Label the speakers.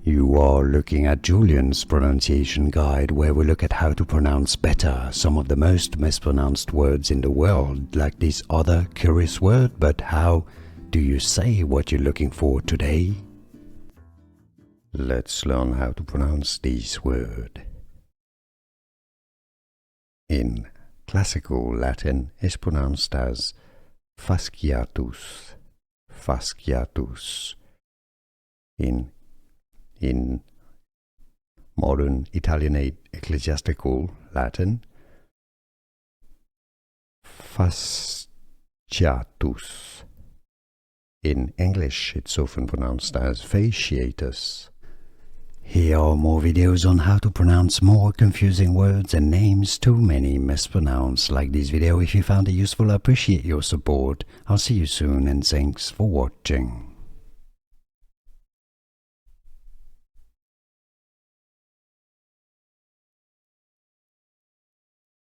Speaker 1: You are looking at Julian's pronunciation guide, where we look at how to pronounce better some of the most mispronounced words in the world, like this other curious word. But how do you say what you're looking for today? Let's learn how to pronounce this word. In classical Latin, is pronounced as fasciatus, fasciatus. In modern Italianate ecclesiastical Latin, fasciatus. In English, it's often pronounced as fasciatus. Here are more videos on how to pronounce more confusing words and names too many mispronounced. Like this video if you found it useful. I appreciate your support. I'll see you soon and thanks for watching.